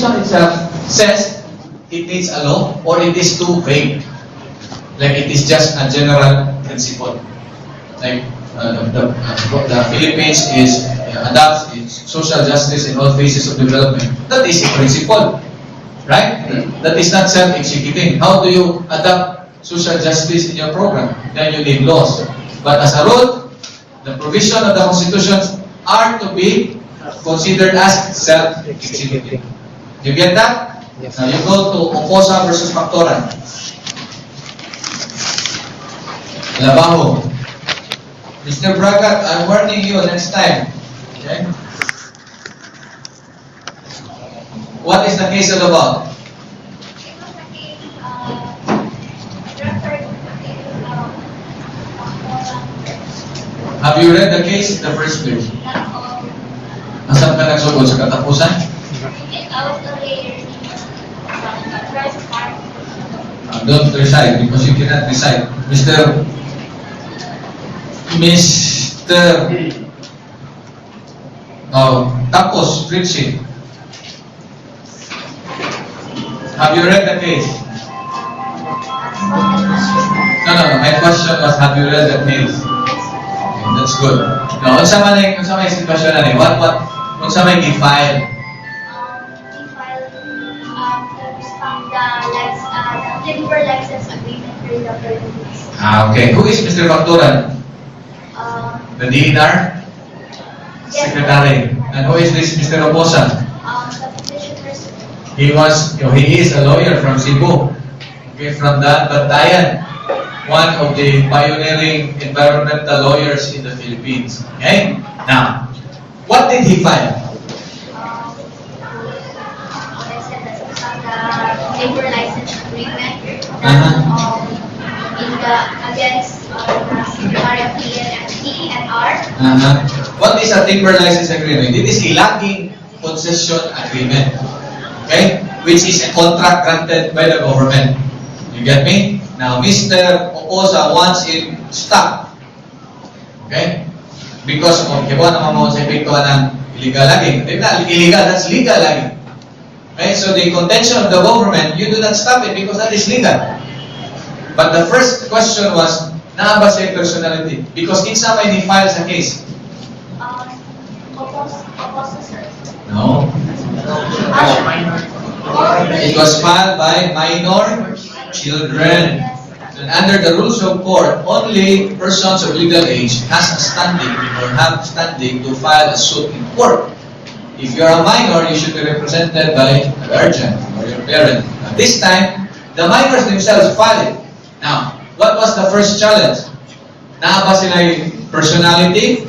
provision itself says it needs a law or it is too vague. Like it is just a general principle. Like the Philippines adopts its social justice in all phases of development. That is a principle, right? That is not self-executing. How do you adopt social justice in your program? Then you need laws. But as a rule, the provision of the Constitution are to be considered as self-executing. You get that? Yes. Now you go to Oposa versus Pactoran. Labaho. Mr. Bragat, I'm warning you next time. Okay? What is the case all about? Have you read the case in the first place? Nasaan ka nagsugod sa katapusan? Don't recite because you cannot recite. Mr. Tapos, preaching. Have you read the case? No. My question was, have you read the case? Okay, that's good. No, unsa man yung sitwasyon na ni? Unsa may gi-file? Labor license agreement for the permits. Okay. Who is Mr. Pactoran? The DNR? Yes. Secretary. And who is this Mr. Oposa? The petitioners. He is a lawyer from Cebu. Okay, from that Batayan, one of the pioneering environmental lawyers in the Philippines. Okay? Now, what did he file? I said that's the labor license agreement. In the against RFP and TNR. What is a timber license agreement? It is a logging concession agreement. Okay? Which is a contract granted by the government. You get me? Now, Mr. Oposa wants it stopped. Okay? Because of kibuan naman mo sa epekto ng illegal logging. Illegal, that's legal logging. Okay? So the contention of the government, you do not stop it because that is legal. But the first question was, naa ba siya personality? Because kinsa may ni-file sa case? Oposa, sir. No. It was filed by minor children. And under the rules of court, only persons of legal age has a standing or have standing to file a suit in court. If you're a minor, you should be represented by a guardian or your parent. At this time, the minors themselves filed it. Now, what was the first challenge? Naa ba sila yung personality?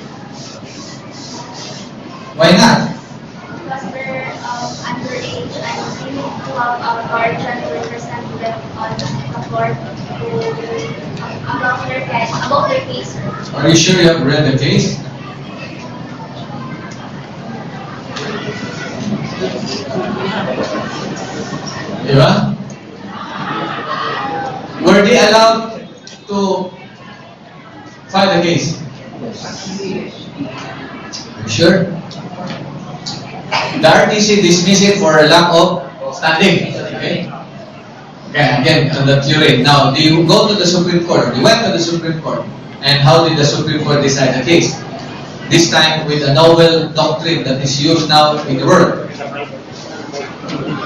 Why not? Because they're underage and we need to have a guardian to represent them on the court about their case, sir. Are you sure you have read the case? Diba? Were they allowed to file the case? Sure? The RTC dismissed it for lack of standing. Okay? Okay, again, on the theory. Now, do you go to the Supreme Court? You went to the Supreme Court. And how did the Supreme Court decide the case? This time with a novel doctrine that is used now in the world.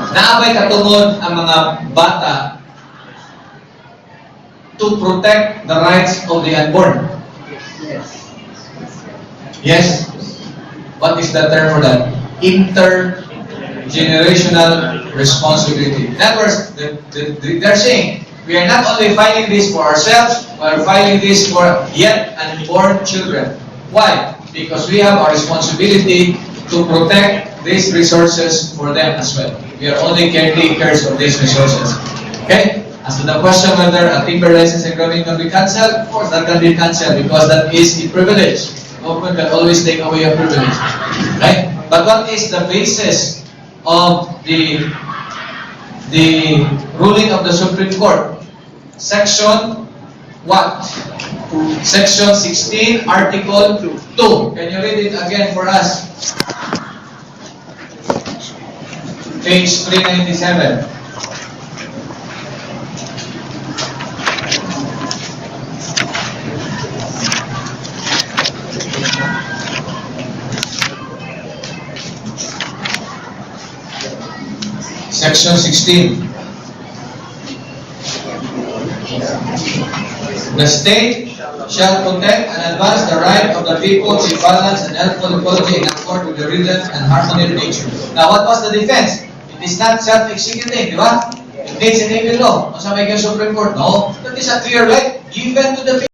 Naabay katungod ang mga bata to protect the rights of the unborn. Yes? What is the term for that? Intergenerational responsibility. In other words, they're saying, we are not only filing this for ourselves, we are filing this for yet unborn children. Why? Because we have a responsibility to protect these resources for them as well. We are only caretakers of these resources. Okay? As to the question whether a timber license agreement can be cancelled, of course that can be cancelled because that is a privilege. Government can always take away a privilege. Right? But what is the basis of the ruling of the Supreme Court? Section what? Section 16, Article 2. Can you read it again for us? Page 397. Section 16. The state shall protect and advance the right of the people in balance and healthful equality in accord with the rhythm and harmony of nature. Now, what was the defense? It is not self-executing, di ba? It needs enabling law. Ang sabi ng Supreme Court, no? That is a clear right given to the